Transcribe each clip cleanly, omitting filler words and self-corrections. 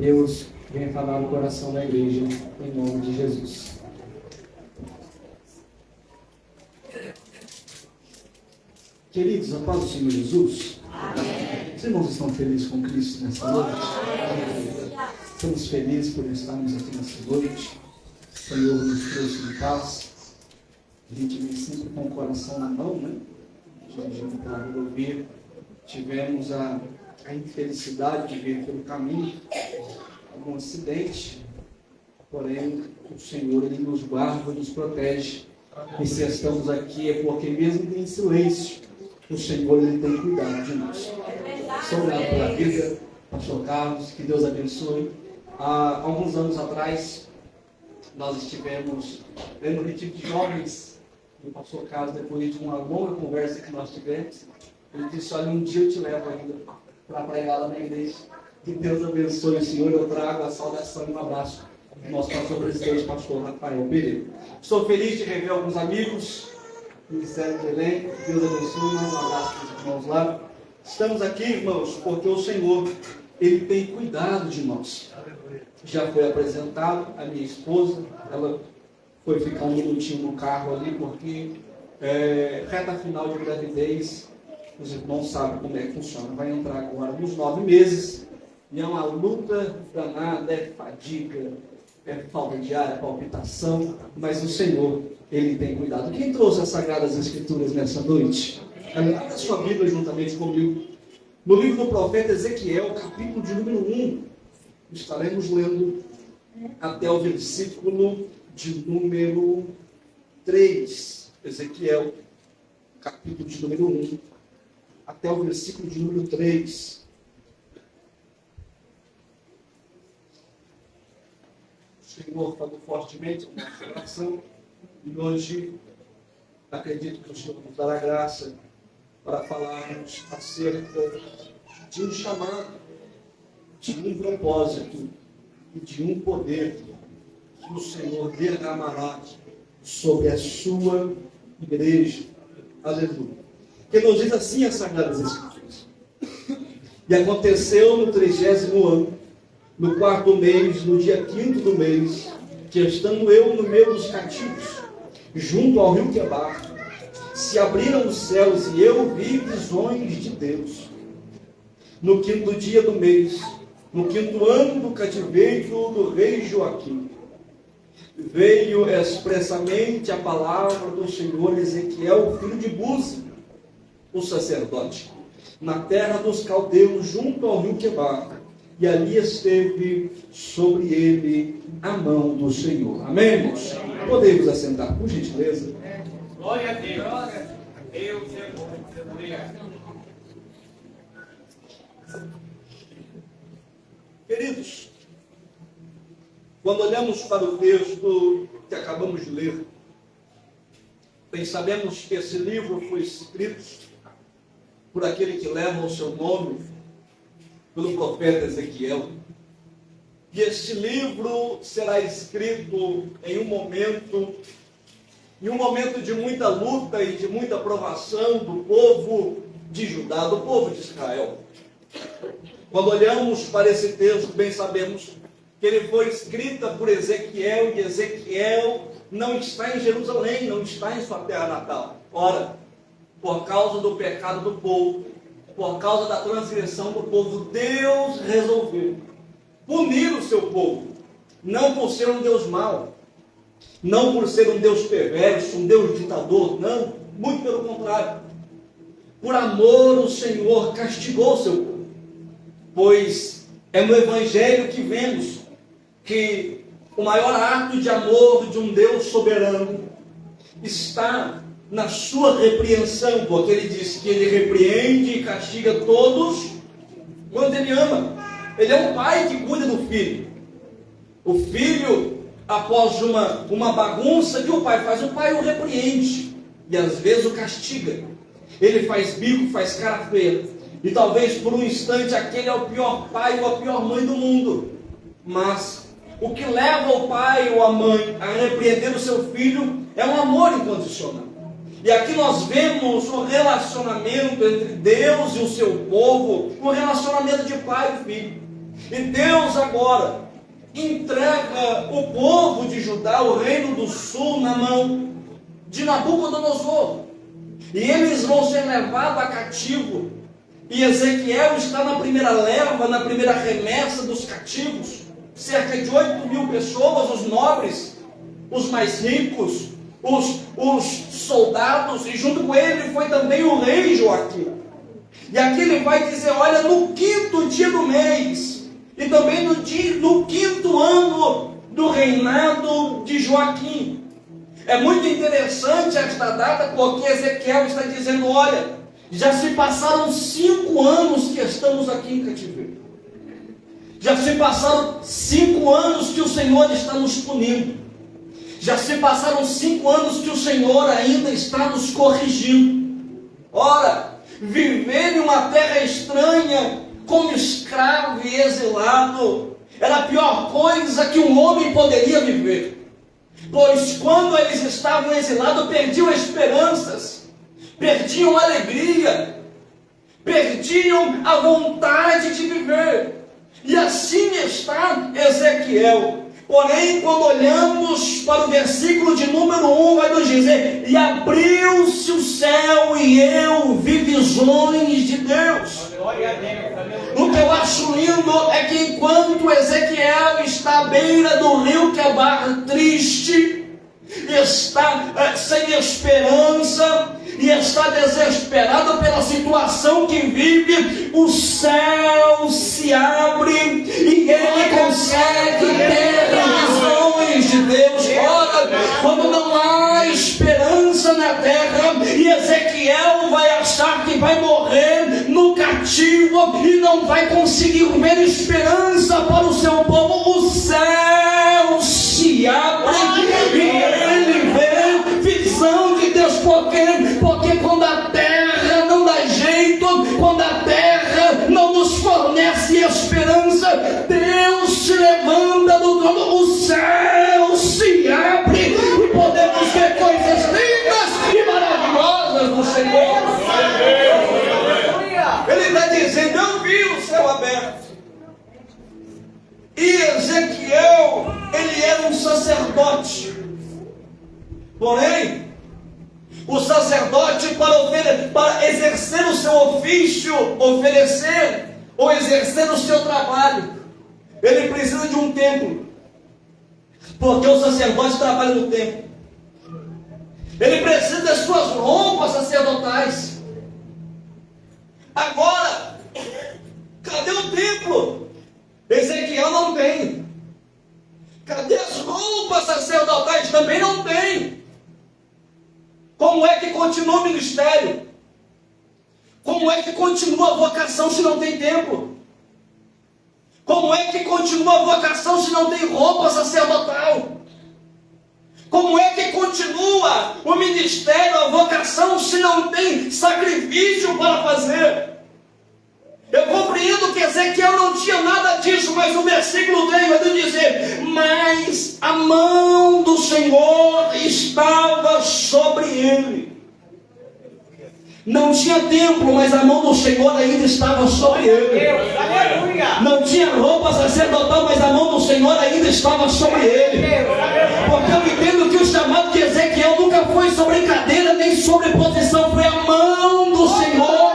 Deus venha falar no coração da igreja, em nome de Jesus. Queridos, a paz do Senhor Jesus. Amém. Os irmãos estão felizes com Cristo nessa noite? Amém. Estamos felizes por estarmos aqui nessa noite. O Senhor nos trouxe em paz. A gente vem sempre com o coração na mão, né? A gente para ouvir. Tivemos a infelicidade de ver pelo caminho algum acidente, porém o Senhor ele nos guarda, nos protege. E se estamos aqui é porque mesmo em silêncio, o Senhor ele tem cuidado de nós. Sou grato pela vida, pastor Carlos, que Deus abençoe. Há alguns anos atrás, nós estivemos no retiro de jovens, e o pastor Carlos, depois de uma longa conversa que nós tivemos, ele disse: olha, um dia eu te levo ainda para pregar lá na igreja. Que Deus abençoe o Senhor. Eu trago a saudação e um abraço do nosso pastor presidente, pastor Rafael Pereira. Estou feliz de rever alguns amigos do Ministério de Belém. Deus abençoe. Mais um abraço para os irmãos lá. Estamos aqui, irmãos, porque o Senhor ele tem cuidado de nós. Já foi apresentado a minha esposa. Ela foi ficar um minutinho no carro ali, porque reta final de gravidez. Os irmãos sabem como é que funciona. Vai entrar agora nos 9 meses. E é uma luta danada, é fadiga, é falta de ar, é palpitação. Mas o Senhor, Ele tem cuidado. Quem trouxe as Sagradas Escrituras nessa noite? Abra a sua Bíblia juntamente comigo. No livro do profeta Ezequiel, capítulo de número 1. Estaremos lendo até o versículo de número 3. Ezequiel, capítulo de número 1. Até o versículo de número 3. O Senhor falou fortemente no nosso coração. E hoje, acredito que o Senhor nos dará graça para falarmos acerca de um chamado, de um propósito e de um poder que o Senhor derramará sobre a sua igreja. Aleluia. Que nos diz assim as Sagradas Escrituras. E aconteceu no 30º ano, no 4º mês, no dia 5º do mês, que estando eu no meio dos cativos, junto ao rio Quebar, se abriram os céus e eu vi visões de Deus. No 5º dia do mês, no 5º ano do cativeiro do rei Joaquim, veio expressamente a palavra do Senhor Ezequiel, filho de Buzi, o sacerdote, na terra dos caldeus, junto ao rio Quebar, e ali esteve sobre ele a mão do Senhor. Amém, irmãos? Podemos assentar, por gentileza. Glória a Deus. Deus é bom. Obrigado. Queridos, quando olhamos para o texto que acabamos de ler, bem sabemos que esse livro foi escrito por aquele que leva o seu nome, pelo profeta Ezequiel. E este livro será escrito em um momento de muita luta e de muita provação do povo de Judá, do povo de Israel. Quando olhamos para esse texto, bem sabemos que ele foi escrito por Ezequiel, e Ezequiel não está em Jerusalém, não está em sua terra natal. Ora, por causa do pecado do povo, por causa da transgressão do povo, Deus resolveu punir o seu povo, não por ser um Deus mau, não por ser um Deus perverso, um Deus ditador, não, muito pelo contrário. Por amor o Senhor castigou o seu povo, pois é no Evangelho que vemos que o maior ato de amor de um Deus soberano está na sua repreensão, porque ele diz que ele repreende e castiga todos quando ele ama. Ele é um pai que cuida do filho. O filho, após uma bagunça, que o pai faz? O pai o repreende e às vezes o castiga. Ele faz bico, faz cara feia, e talvez por um instante aquele é o pior pai ou a pior mãe do mundo. Mas o que leva o pai ou a mãe a repreender o seu filho é um amor incondicional. E aqui nós vemos o relacionamento entre Deus e o seu povo, um relacionamento de pai e filho. E Deus agora entrega o povo de Judá, o reino do sul, na mão de Nabucodonosor. E eles vão ser levados a cativo. E Ezequiel está na primeira leva, na primeira remessa dos cativos. Cerca de 8.000 pessoas, os nobres, os mais ricos, os soldados. E junto com ele foi também o rei Joaquim. E aqui ele vai dizer, olha, no 5º dia do mês, e também no 5º ano do reinado de Joaquim. É muito interessante esta data, porque Ezequiel está dizendo, olha, já se passaram 5 anos que estamos aqui em cativeiro. Já se passaram 5 anos que o Senhor está nos punindo. Já se passaram 5 anos que o Senhor ainda está nos corrigindo. Ora, viver em uma terra estranha, como escravo e exilado, era a pior coisa que um homem poderia viver. Pois quando eles estavam exilados, perdiam esperanças, perdiam alegria, perdiam a vontade de viver. E assim está Ezequiel. Porém, quando olhamos para o versículo de número 1, vai nos dizer, e abriu-se o céu e eu vi visões de Deus. O que eu acho lindo é que enquanto Ezequiel está à beira do rio Quebar, triste, está sem esperança e está desesperado pela situação que vive, o céu se abre e ele consegue ter visões de Deus. Ora, quando não há esperança na terra, e Ezequiel vai achar que vai morrer no cativo e não vai conseguir ver esperança para o seu povo, o céu se abre e ele vê visão de Deus. Porque quando a terra não dá jeito, quando a terra não nos fornece esperança, Deus se levanta do trono, o céu se abre e podemos ver coisas lindas e maravilhosas do Senhor. Ele está dizendo, eu vi o céu aberto. E Ezequiel, ele era um sacerdote. Porém, o sacerdote, para exercer o seu ofício, oferecer ou exercer o seu trabalho, ele precisa de um templo. Porque o sacerdote trabalha no templo. Ele precisa das suas roupas sacerdotais. Agora, cadê o templo? Ezequiel não tem. Cadê as roupas sacerdotais? Também não tem. Como é que continua o ministério? Como é que continua a vocação se não tem templo? Como é que continua a vocação se não tem roupa sacerdotal? Como é que continua o ministério, a vocação, se não tem sacrifício para fazer? Eu compreendo que Ezequiel não tinha nada disso, mas o versículo 3 vai nos dizer, mas a mão do Senhor estava sobre ele. Não tinha templo, mas a mão do Senhor ainda estava sobre ele. Não tinha roupa sacerdotal, mas a mão do Senhor ainda estava sobre ele. Porque eu entendo que o chamado de Ezequiel nunca foi sobre cadeira, nem sobre posição, foi a mão do Senhor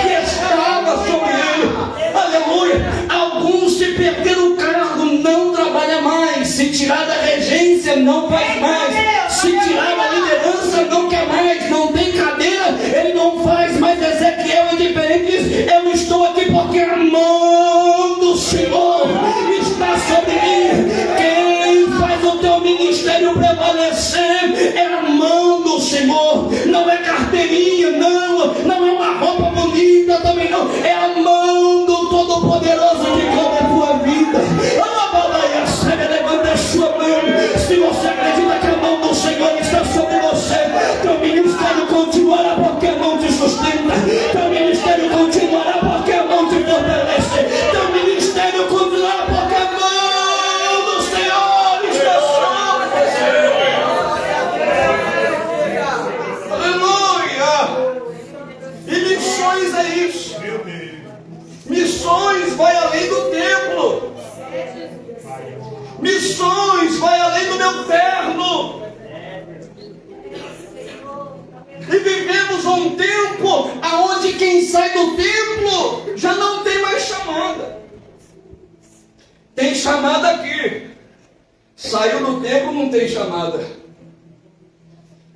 que estava sobre ele. Aleluia. Alguns, se perder o cargo, não trabalha mais. Se tirar da regência, não faz mais. Se tirar da liderança, não quer mais. Não tem cadeira, ele não faz. Mas Ezequiel é diferente, diz, eu estou aqui porque a mão do Senhor está sobre mim. Quem faz o teu ministério prevalecer é a mão do Senhor. Não é carteirinha, não é uma roupa bonita também não. É a mão do Todo-Poderoso que cobre a tua vida. Levanta a sua mão se você acredita que a mão do Missões vai além do meu terno. E vivemos um tempo onde quem sai do templo já não tem mais chamada. Tem chamada aqui. Saiu do templo, não tem chamada.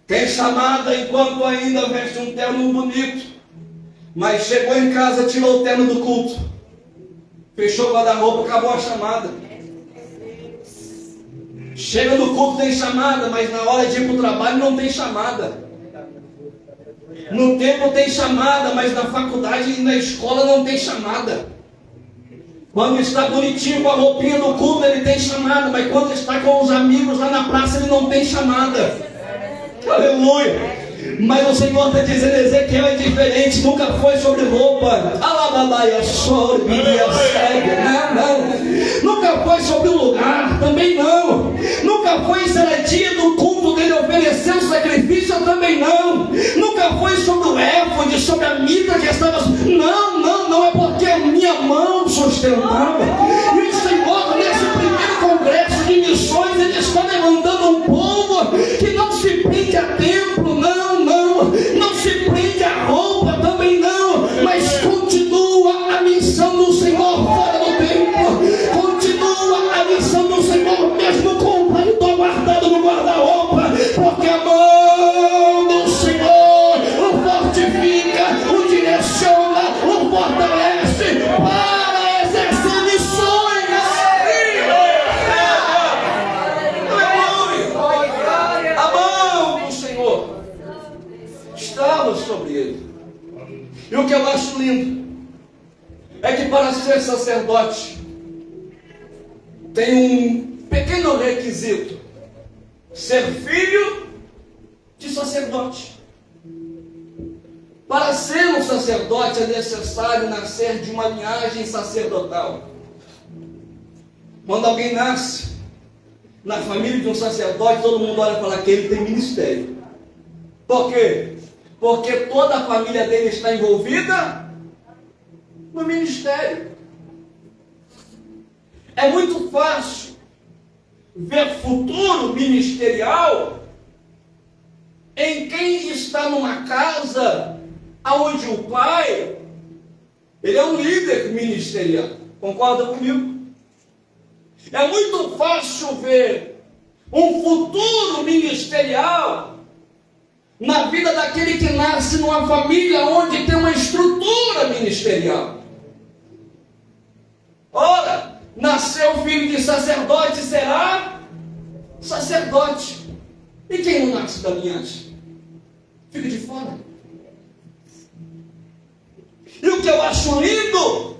Tem chamada enquanto ainda veste um terno bonito. Mas chegou em casa, tirou o terno do culto. Fechou o guarda-roupa, acabou a chamada. Chega no culto, tem chamada, mas na hora de ir para o trabalho não tem chamada. No templo tem chamada, mas na faculdade e na escola não tem chamada. Quando está bonitinho com a roupinha do culto, ele tem chamada, mas quando está com os amigos lá na praça, ele não tem chamada. Aleluia! Mas o Senhor está dizendo, Ezequiel é diferente, nunca foi sobre roupa. Alabalaia, sobre nunca foi sobre o lugar, também não. Nunca foi se era dia do culto dele oferecer o sacrifício, também não. Nunca foi sobre o éfode, sobre a mitra que estava. Não é porque a minha mão sustentava. E o Senhor, nesse primeiro congresso de missões, ele está levantando um povo que não se prende a templo, não se prende a roupa, também não, mas continua a missão do Senhor fora do templo, continua a missão do Senhor mesmo com o paletó guardado no guarda-roupa, porque a mão do Senhor o fortifica, o direciona, o fortalece para exercer missões. A mão do Senhor estava sobre ele. E o que eu acho lindo é que para ser sacerdote tem um pequeno requisito: ser filho de sacerdote. Para ser um sacerdote é necessário nascer de uma linhagem sacerdotal. Quando alguém nasce na família de um sacerdote, todo mundo olha e fala que ele tem ministério. Por quê? Porque toda a família dele está envolvida no ministério. É muito fácil ver futuro ministerial em quem está numa casa onde o pai, ele é um líder ministerial. Concorda comigo? É muito fácil ver um futuro ministerial na vida daquele que nasce numa família onde tem uma estrutura ministerial. Ora, nasceu filho de sacerdote, será sacerdote. E quem não nasce da linhagem? Fica de fora. E o que eu acho lindo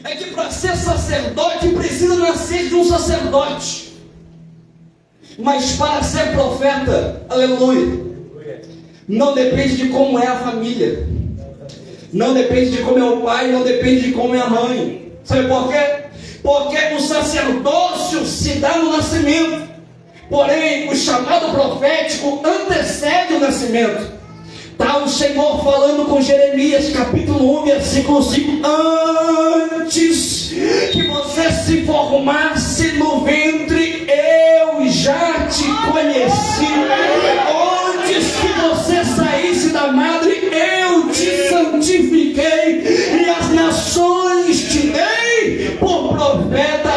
é que para ser sacerdote precisa nascer de um sacerdote. Mas para ser profeta, aleluia, não depende de como é a família, não depende de como é o pai, não depende de como é a mãe. Sabe por quê? Porque o sacerdócio se dá no nascimento, porém o chamado profético antecede o nascimento. Está o Senhor falando com Jeremias, capítulo 1, versículo 5. Antes que você se formasse no ventre, eu já te conheci. Antes que você saísse da madre, eu te santifiquei. E as nações te dei por profeta.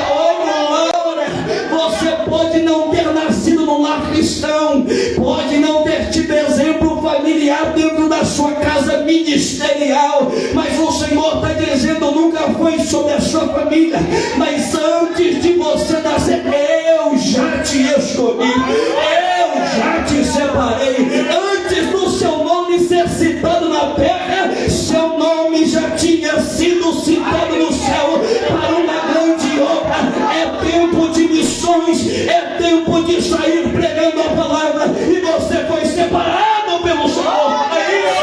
Você pode não ter nascido num lar cristão, pode não ter tido exemplo familiar dentro da sua casa ministerial, mas o Senhor está dizendo, nunca foi sobre a sua família, mas antes de você nascer, eu já te escolhi, eu já te separei. Antes do seu nome ser citado na terra, seu nome já tinha sido citado no céu para uma grande obra. É tempo de missões, é tempo de sair pregando a palavra, e você foi separado pelo Senhor. É isso.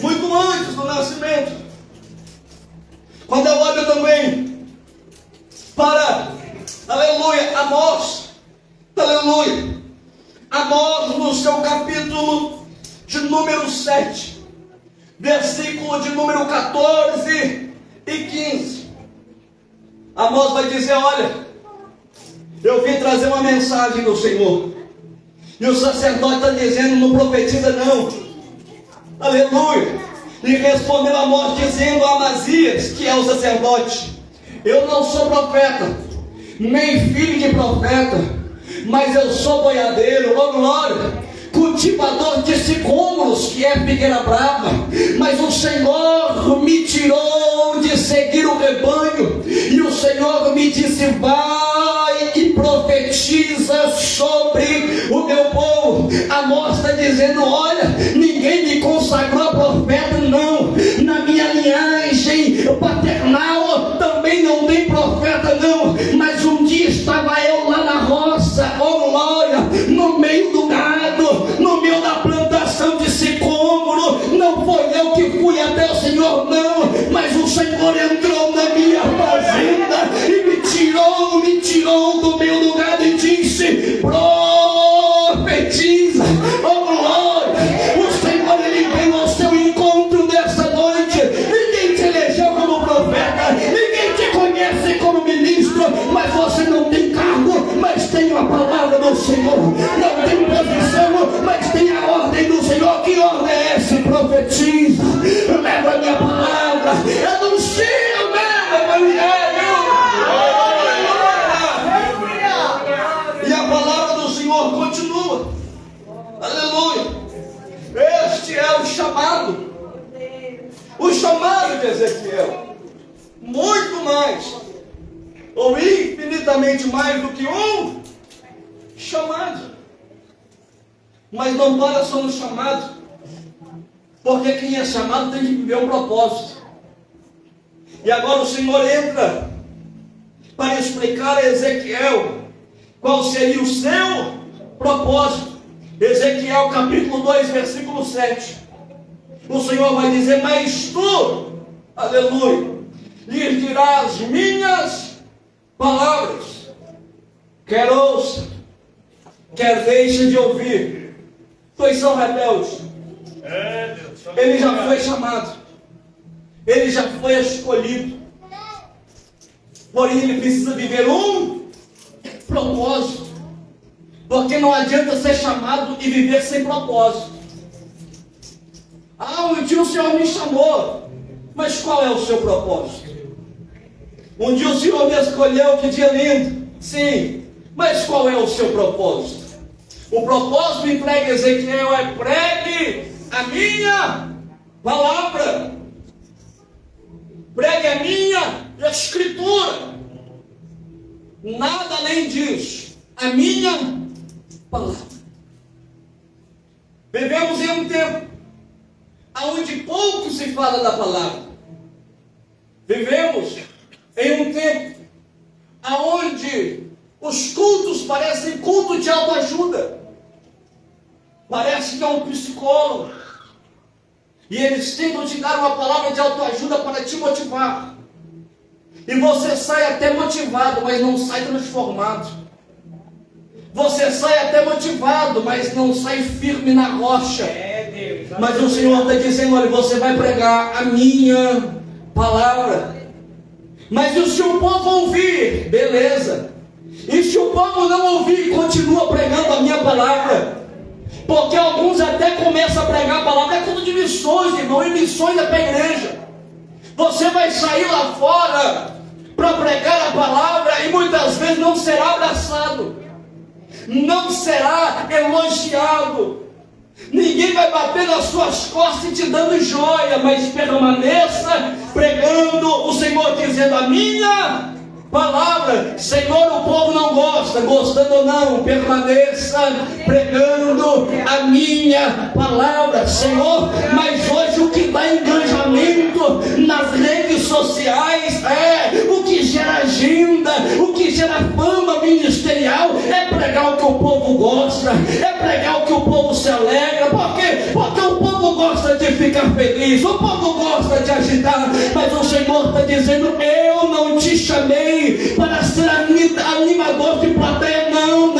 Muito antes do nascimento. Quando eu olho também para, aleluia, Amós, aleluia, Amós no seu capítulo de número 7, versículo de número 14 Amós vai dizer: olha, eu vim trazer uma mensagem do Senhor. E o sacerdote está dizendo: não profetiza não. Aleluia. E respondeu Amós dizendo a Amazias, que é o sacerdote: eu não sou profeta, nem filho de profeta, mas eu sou boiadeiro, oh glória, cultivador de sicômoros, que é figueira brava. Mas o Senhor me tirou de seguir o rebanho, e o Senhor me disse: vai e profetiza sobre o meu povo. Amós está dizendo: olha, ninguém me consagrou a profeta não. Na minha linhagem paternal também não tem profeta não. Mas um dia estava eu lá na roça, oh glória, no meio do gado, no meio da plantação de sicômoro. Não foi eu que fui até o Senhor não, mas o Senhor entrou na minha fazenda e me tirou do meio do gado e disse: profetiza, oh glória. O Senhor, Ele veio ao seu encontro nessa noite. Ninguém te elegeu como profeta, ninguém te conhece como ministro, mas você não tem cargo, mas tem a palavra do Senhor. Não tem posição, mas tem a ordem do Senhor. Que ordem é essa? Profetiza, leva a minha palavra, anuncia o meu evangelho. E a palavra do Senhor continua. Aleluia. Este é o chamado de Ezequiel. Muito mais, ou infinitamente mais do que um chamado. Mas não para só no chamado, porque quem é chamado tem que viver um propósito. E agora o Senhor entra para explicar a Ezequiel qual seria o seu propósito. Ezequiel capítulo 2, versículo 7. O Senhor vai dizer: mas tu, aleluia, lhes dirás minhas palavras, quer ouça, quer deixe de ouvir, pois são rebeldes. Ele já foi chamado, ele já foi escolhido, porém ele precisa viver um propósito, porque não adianta ser chamado e viver sem propósito. Um dia o Senhor me chamou, mas qual é o seu propósito? Um dia o Senhor me escolheu, que dia lindo, sim, mas qual é o seu propósito? O propósito entregue a Ezequiel é: pregue a minha palavra, pregue a minha escritura, nada além disso, a minha palavra. Vivemos em um tempo onde pouco se fala da palavra. Vivemos em um tempo onde os cultos parecem culto de autoajuda. Parece que é um psicólogo, e eles tentam te dar uma palavra de autoajuda para te motivar, e você sai até motivado, mas não sai transformado. Você sai até motivado, mas não sai firme na rocha. Mas o Senhor está dizendo: olha, você vai pregar a minha palavra. Mas e se o povo ouvir? Beleza. E se o povo não ouvir, continua pregando a minha palavra. Porque alguns até começam a pregar a palavra. É tudo de missões, irmão. E missões é para a igreja. Você vai sair lá fora para pregar a palavra e muitas vezes não será abraçado, não será elogiado. Ninguém vai bater nas suas costas e te dando joia, mas permaneça pregando, o Senhor dizendo: a minha palavra. Senhor, o povo não gosta, gostando ou não, permaneça pregando a minha palavra, Senhor. Mas hoje o que dá engajamento nas redes sociais, o que gera agenda, o que gera fama ministerial, é pregar o que o povo gosta, é pregar o que o povo se alegra. Por quê? Porque o povo gosta de ficar feliz, o povo gosta de agitar. Mas o Senhor está dizendo: eu não te chamei para ser animador de plateia, não,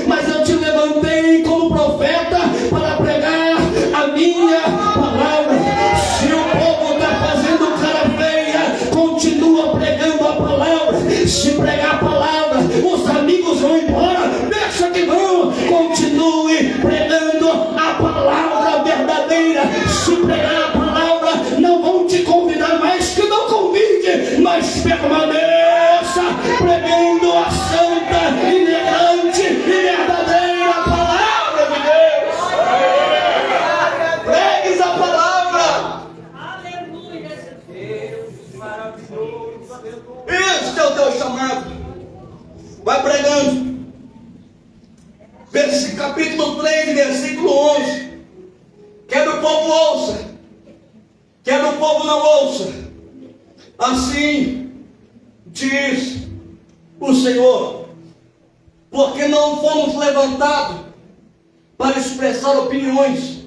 mas eu te levantei como profeta para pregar a minha palavra. Se o povo está fazendo cara feia, continua pregando a palavra. Este é o teu chamado. Vai pregando. Capítulo 3, versículo 11. Quer o povo ouça, quer o povo não ouça. Assim diz o Senhor, porque não fomos levantados para expressar opiniões,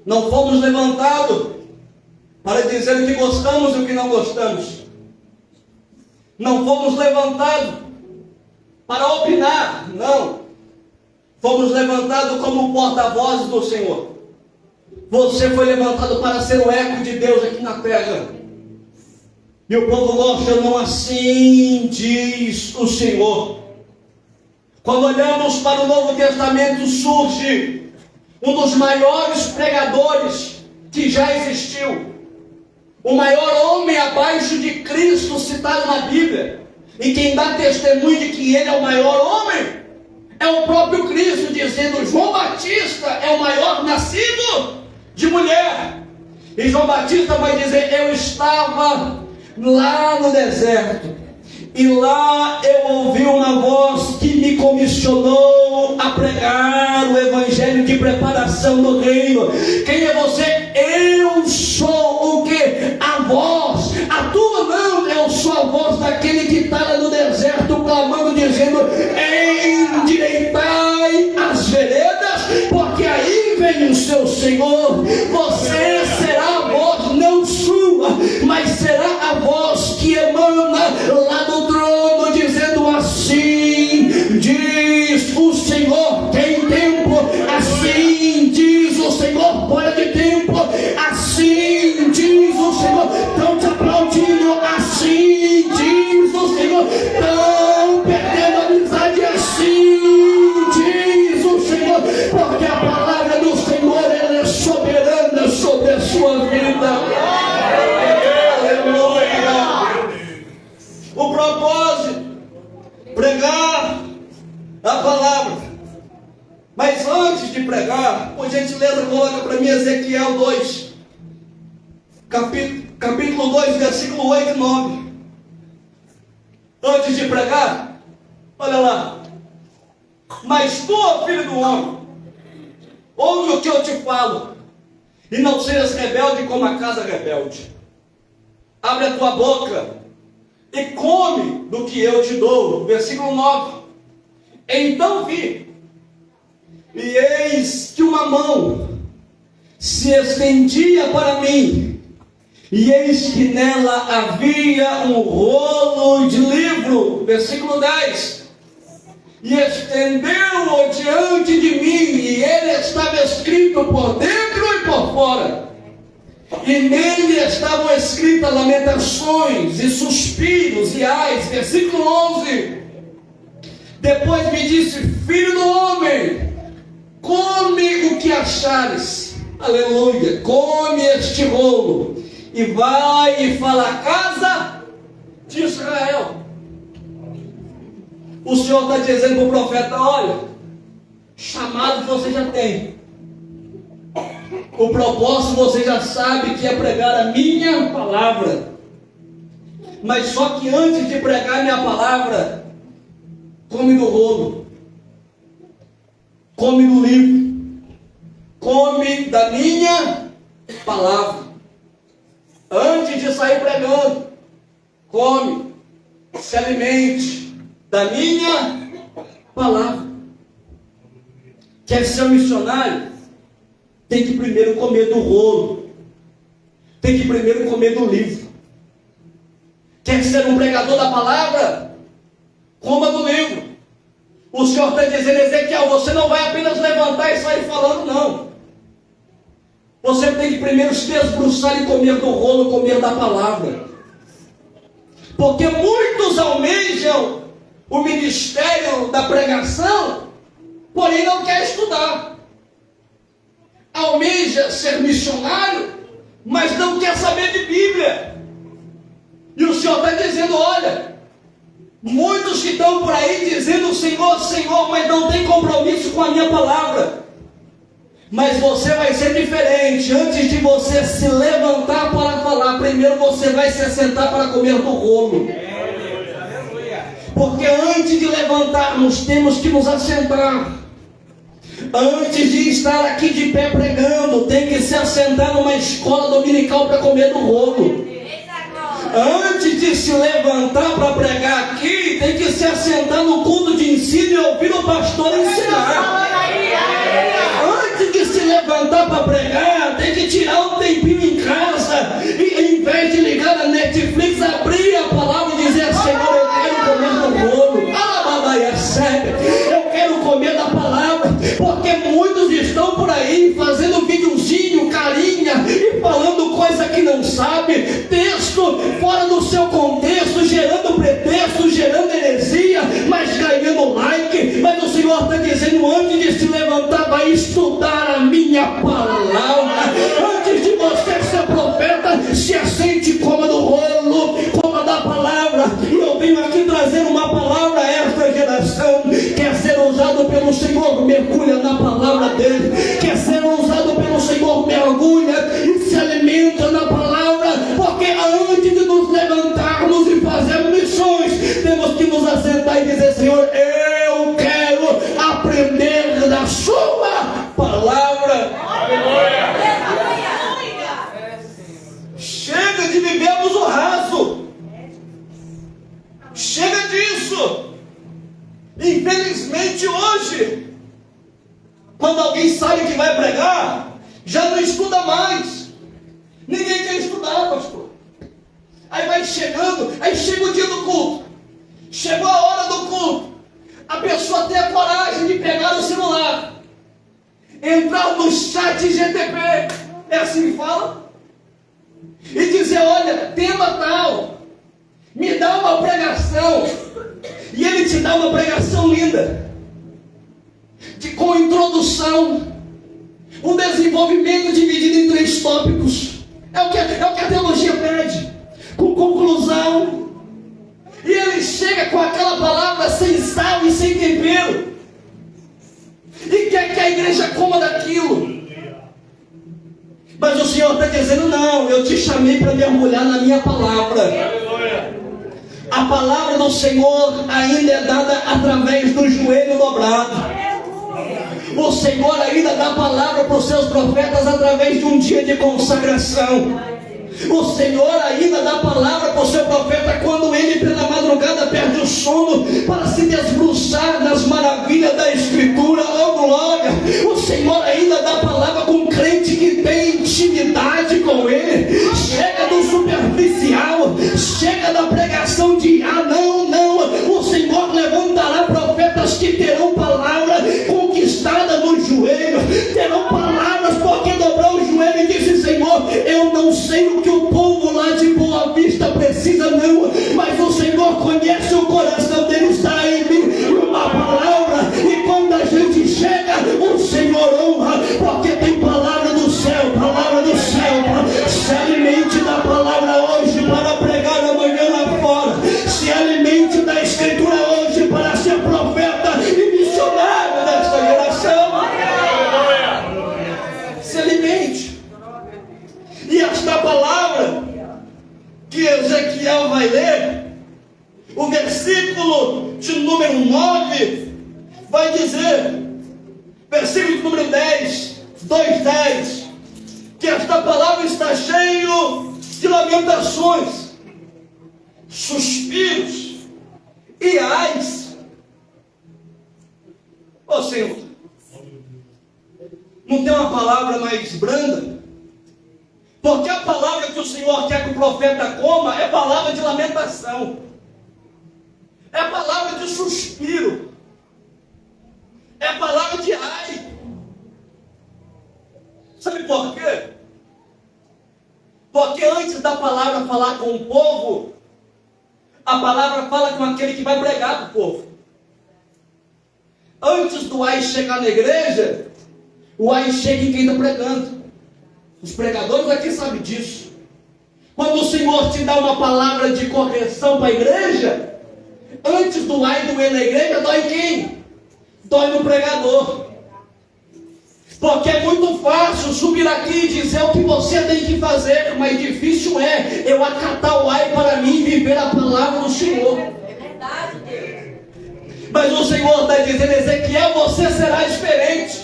não fomos levantados para dizer o que gostamos e o que não gostamos, não fomos levantados para opinar, não, fomos levantados como porta-vozes do Senhor. Você foi levantado para ser o eco de Deus aqui na terra. E o povo gosta, não, assim diz o Senhor. Quando olhamos para o Novo Testamento, surge um dos maiores pregadores que já existiu. O maior homem abaixo de Cristo citado na Bíblia. E quem dá testemunho de que ele é o maior homem é o próprio Cristo, dizendo: João Batista é o maior nascido de mulher. E João Batista vai dizer: eu estava lá no deserto, e lá eu ouvi uma voz que me comissionou a pregar o evangelho de preparação do reino. Quem é você? Eu sou o que? A voz. A tua não, eu sou a voz daquele que está lá no deserto clamando, dizendo: endireitai as veredas, porque aí vem o seu Senhor. Você será a voz, não sua, mas será a voz que emana lá do trono, dizendo: assim diz o Senhor. Tem tempo, assim diz o Senhor. Fora de tempo, assim diz o Senhor. Estão te aplaudindo, assim diz o Senhor. Estão perdendo a amizade, assim diz o Senhor, porque a palavra do Senhor, ela é soberana sobre a sua vida. Aleluia. O propósito, pregar a palavra. Mas antes de pregar, por gentileza, coloca para mim Ezequiel 2, capítulo 2, versículo 8 e 9. Antes de pregar, olha lá: mas tu, ó filho do homem, ouve o que eu te falo, e não sejas rebelde como a casa rebelde. Abre a tua boca e come do que eu te dou. Versículo 9. Então vi, e eis que uma mão se estendia para mim, e eis que nela havia um rolo de livro. Versículo 10. E estendeu-o diante de mim, e ele estava escrito por dentro e por fora. E nele estavam escritas lamentações e suspiros e ais. Versículo 11. Depois me disse: filho do homem, come o que achares. Aleluia. Come este rolo e vai e fala à casa de Israel. O Senhor está dizendo para o profeta: olha, chamado você já tem, o propósito você já sabe, que é pregar a minha palavra. Mas só que antes de pregar a minha palavra, come do rolo, come do livro, come da minha palavra. Antes de sair pregando, come, se alimente da minha palavra. Quer ser um missionário? Tem que primeiro comer do rolo, tem que primeiro comer do livro. Quer ser um pregador da palavra? Coma do livro. O Senhor está dizendo: Ezequiel, você não vai apenas levantar e sair falando, não. Você tem que primeiro se debruçar e comer do rolo, comer da palavra. Porque muitos almejam o ministério da pregação, porém não quer estudar. Almeja ser missionário, mas não quer saber de Bíblia. E o Senhor está dizendo: olha, muitos que estão por aí dizendo Senhor, Senhor, mas não tem compromisso com a minha palavra. Mas você vai ser diferente. Antes de você se levantar para falar, primeiro primeiro você vai se assentar para comer do rolo. Porque antes de levantarmos, temos que nos assentar. Antes de estar aqui de pé pregando, tem que se assentar numa escola dominical para comer do rolo. Antes de se levantar para pregar aqui, tem que se assentar no culto de ensino e ouvir o pastor ensinar. Antes de se levantar para pregar, tem que tirar um tempinho em casa e, em vez de ligar na Netflix, abrir a palavra e dizer: Senhor, eu quero comer do rolo. Eu quero comer da palavra, porque muitos estão por aí fazendo videozinho, carinha e falando coisa que não sabe, texto fora do seu contexto, gerando pretexto, gerando heresia, mas ganhando like. Mas o Senhor está dizendo: antes de se levantar, vai estudar a minha palavra. Antes de você ser profeta, se assente e coma do rolo, coma da palavra. E eu venho aqui trazer uma palavra a esta geração. Quer ser usado pelo Senhor, mergulha na palavra dele. Quer ser usado pelo Senhor, mergulha e se alimenta na palavra. Porque antes de nos levantarmos e fazermos missões, temos que nos assentar e dizer: Senhor, eu quero aprender da sua palavra. Chega de vivermos o raso. Chega disso. Infelizmente hoje, quando alguém sabe que vai pregar, já não estuda mais. Ninguém quer estudar, pastor. Aí vai chegando, aí chega o dia do culto, chegou a hora do culto, a pessoa tem a coragem de pegar o celular, entrar no chat GTP, é assim que fala, e dizer: olha, tema tal, me dá uma pregação. E ele te dá uma pregação linda, com introdução, um desenvolvimento dividido em 3 tópicos. É o que a teologia pede, com conclusão. E ele chega com aquela palavra sem sal e sem tempero, e quer que a igreja coma daquilo. Mas o Senhor está dizendo: não, eu te chamei para mergulhar na minha palavra. A palavra do Senhor ainda é dada através do joelho dobrado. O Senhor ainda dá palavra para os seus profetas através de um dia de consagração. O Senhor ainda dá palavra para o seu profeta quando ele pela madrugada perde o sono para se debruçar nas maravilhas da Escritura. Oh glória! O Senhor ainda dá palavra com um crente que tem intimidade com ele. Chega do superficial, chega da pregação de não. O Senhor levantará profetas que terão palavra conquistada no joelho, terão palavras porque dobrou o joelho e disse: Senhor, eu não sei o que o povo lá de Boa Vista precisa não, mas o Senhor conhece o coração deles, está em mim uma palavra. E quando a gente chega, o Senhor honra, porque tem palavra do céu, palavra do céu. Se alimente da palavra hoje para pregar amanhã lá fora. Se alimente da Escritura hoje para ser profeta e missionário desta geração. Se alimente. E esta palavra que Ezequiel vai ler, o versículo de número 9 vai dizer, versículo de número 10, 2:10, que esta palavra está cheio de lamentações, suspiros e ais. Ô Senhor, não tem uma palavra mais branda? Porque a palavra que o Senhor quer que o profeta coma é palavra de lamentação, é palavra de suspiro, é palavra de ai. Sabe por quê? Porque antes da palavra falar com o povo, a palavra fala com aquele que vai pregar para o povo. Antes do ai chegar na igreja, o ai chega em quem está pregando. Os pregadores aqui sabem disso. Quando o Senhor te dá uma palavra de correção para a igreja, antes do ai doer na igreja, dói em quem? Dói no pregador. Porque é muito fácil subir aqui e dizer o que você tem que fazer, mas difícil é eu acatar o ai para mim e viver a palavra do Senhor. É verdade, Deus. Mas o Senhor está dizendo, Ezequiel, você será diferente.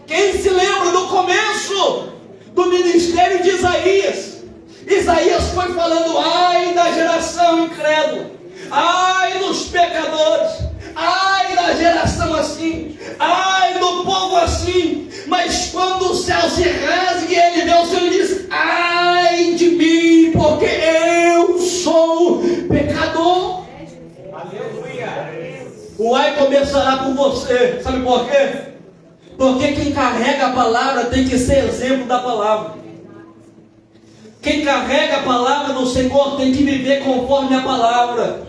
Quem se lembra do começo do ministério de Isaías? Isaías foi falando, ai da geração incrédula, ai dos pecadores, ai da geração assim, ai do povo assim. Mas quando o céu se rasga e ele vê o Senhor e diz, ai de mim, porque eu sou pecador. Aleluia. O ai começará por você. Sabe por quê? Porque quem carrega a palavra tem que ser exemplo da palavra. Quem carrega a palavra do Senhor tem que viver conforme a palavra.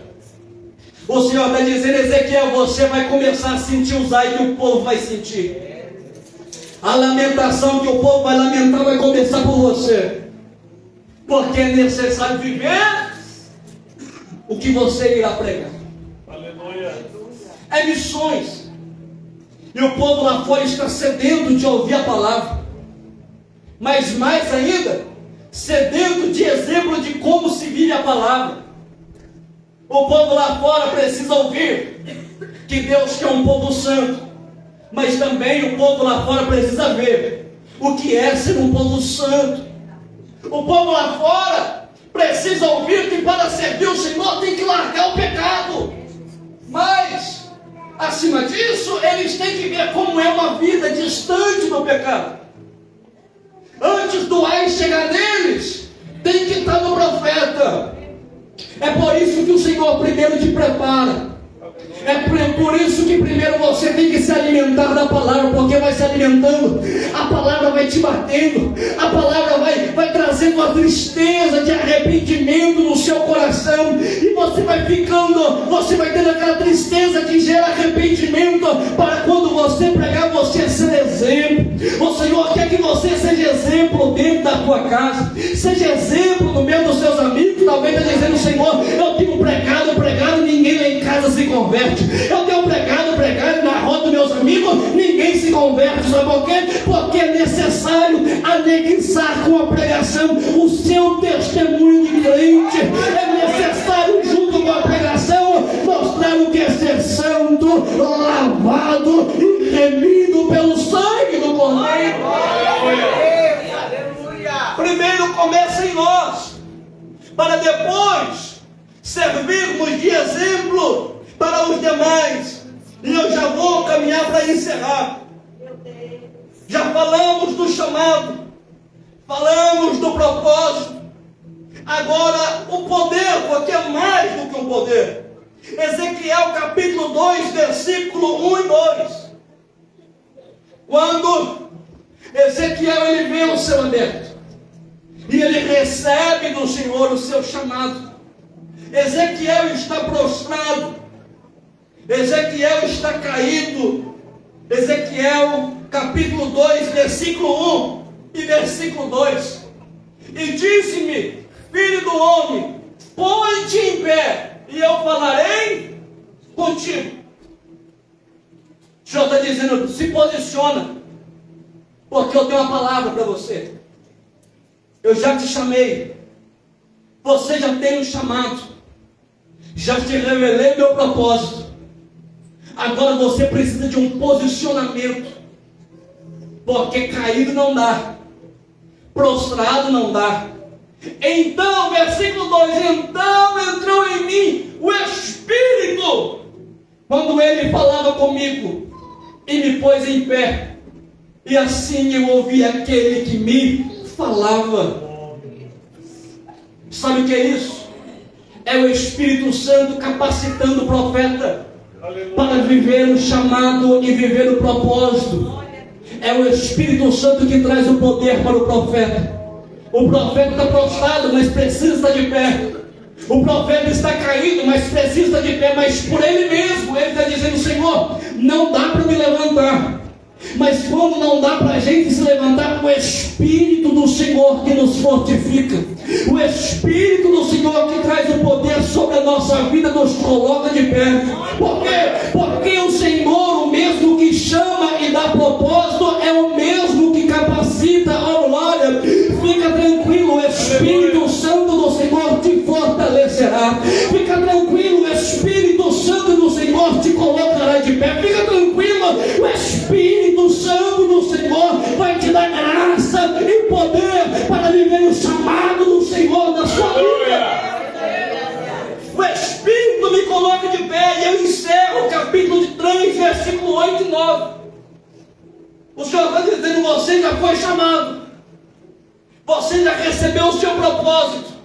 O Senhor está dizendo, Ezequiel, você vai começar a sentir os ai que o povo vai sentir. A lamentação que o povo vai lamentar vai começar por você. Porque é necessário viver o que você irá pregar. Aleluia. É missões. E o povo lá fora está sedento de ouvir a palavra. Mas mais ainda, sedento de exemplo de como se vive a palavra. O povo lá fora precisa ouvir que Deus quer um povo santo. Mas também o povo lá fora precisa ver o que é ser um povo santo. O povo lá fora precisa ouvir que para servir o Senhor tem que largar o pecado. Mas, acima disso, eles têm que ver como é uma vida distante do pecado. Antes do ai chegar neles, tem que estar no profeta. É por isso que o Senhor primeiro te prepara. É por isso que primeiro você tem que se alimentar da palavra, porque vai se alimentando, a palavra vai te batendo, a palavra vai trazendo uma tristeza de arrependimento no seu coração, e você vai ficando, você vai tendo aquela tristeza que gera arrependimento, para quando você pregar, você ser exemplo. O Senhor quer que você seja exemplo dentro da tua casa, seja exemplo no meio dos seus amigos. Talvez está dizendo, Senhor, eu tenho pregado, ninguém lá em casa se converte. Eu tenho pregado na roda dos meus amigos, ninguém se converte. Sabe por quê? Porque é necessário anexar com a pregação o seu testemunho de crente. É necessário, junto com a pregação, mostrar o que é ser santo, lavado e remido pelo sangue do Cordeiro. Primeiro começa em nós, para depois servirmos de exemplo para os demais. E eu já vou caminhar para encerrar. Já falamos do chamado, falamos do propósito. Agora o poder, porque é mais do que um poder. Ezequiel capítulo 2, versículo 1 e 2. Quando Ezequiel ele vê o céu aberto e ele recebe do Senhor o seu chamado, Ezequiel está prostrado, Ezequiel está caído. Ezequiel capítulo 2, versículo 1 e versículo 2. E disse-me, filho do homem, põe-te em pé, e eu falarei contigo. O Senhor está dizendo, se posiciona, porque eu tenho uma palavra para você. Eu já te chamei, você já tem um chamado, já te revelei meu propósito. Agora você precisa de um posicionamento, porque caído não dá, prostrado não dá. Então, versículo 2, então entrou em mim o Espírito, quando ele falava comigo, e me pôs em pé, e assim eu ouvi aquele que me falava. Sabe o que é isso? É o Espírito Santo capacitando o profeta para viver o chamado e viver o propósito. É o Espírito Santo que traz o poder para o profeta. O profeta está prostrado, mas precisa estar de pé. O profeta está caído, mas precisa estar de pé. Mas por ele mesmo, ele está dizendo, Senhor, não dá para me levantar. Mas quando não dá para a gente se levantar, o Espírito do Senhor que nos fortifica, o Espírito do Senhor que traz o poder sobre a nossa vida, nos coloca de pé. Por quê? Porque o Senhor, o mesmo que chama e dá propósito, é o mesmo colocará de pé. Fica tranquilo, o Espírito Santo do Senhor vai te dar graça e poder para viver o chamado do Senhor na sua vida. O Espírito me coloca de pé, e eu encerro o capítulo 3, versículo 8 e 9. O Senhor está dizendo: você já foi chamado, você já recebeu o seu propósito,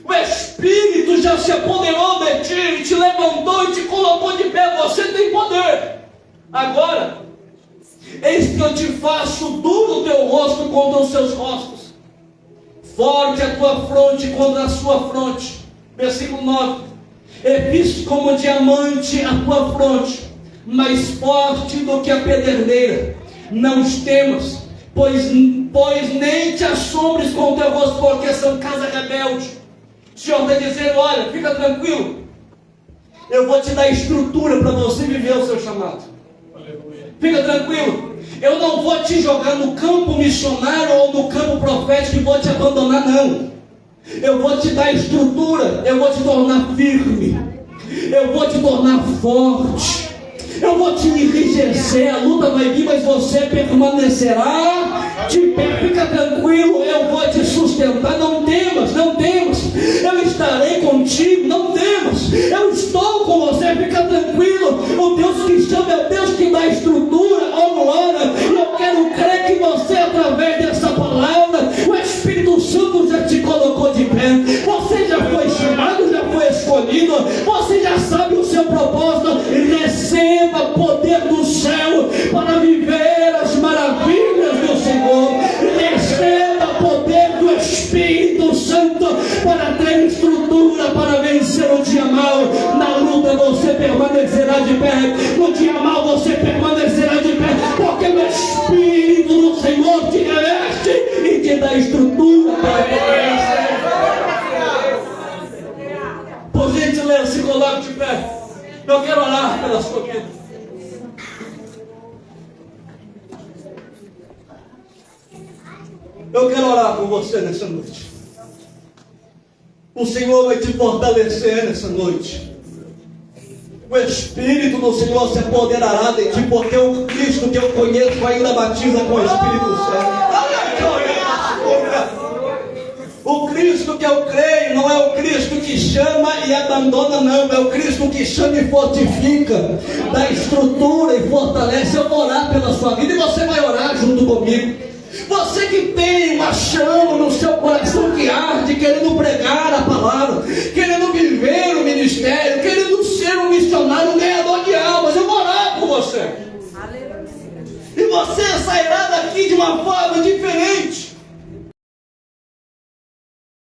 o Espírito já se apoderou de ti, te levantou e te colocou de pé, você tem poder. Agora, eis que eu te faço duro o teu rosto contra os seus rostos, forte a tua fronte contra a sua fronte. Versículo 9: e fiz como diamante a tua fronte, mais forte do que a pederneira. Não os temas, pois nem te assombres com o teu rosto, porque são casa rebelde. O Senhor está dizendo: olha, fica tranquilo, eu vou te dar estrutura para você viver o seu chamado. Fica tranquilo, eu não vou te jogar no campo missionário ou no campo profético e vou te abandonar, não. Eu vou te dar estrutura, eu vou te tornar firme, eu vou te tornar forte, eu vou te enriquecer. A luta vai vir, mas você permanecerá de pé. Fica tranquilo, eu vou te sustentar. Não temas, não temas, eu estarei contigo. Não temas, eu estou com você. Fica tranquilo, o Deus que chama é o Deus que dá estrutura. Oh glória, eu quero crer que você, através dessa palavra, o Espírito Santo já te colocou de pé. Você já foi chamado, já foi escolhido, você já sabe o seu propósito. Receba poder do céu para viver as maravilhas do Senhor. Receba poder do Espírito Santo para ter estrutura para vencer o dia mau. Na luta você permanecerá de pé, no dia mau você permanecerá de pé, porque o Espírito do Senhor te reveste e te dá estrutura para vencer. Por gentileza, se coloque de pé. Eu quero orar pela sua vida. Eu quero orar por você nessa noite. O Senhor vai te fortalecer nessa noite. O Espírito do Senhor se apoderará de ti, porque o Cristo que eu conheço ainda batiza com o Espírito Santo. O Cristo que eu creio não é o Cristo que chama e abandona, não. É o Cristo que chama e fortifica, dá estrutura e fortalece. Eu vou orar pela sua vida e você vai orar junto comigo. Você que tem uma chama no seu coração que arde, querendo pregar a palavra, querendo viver o ministério, querendo ser um missionário, um ganhador de almas, eu vou orar por você. E você sairá daqui de uma forma diferente.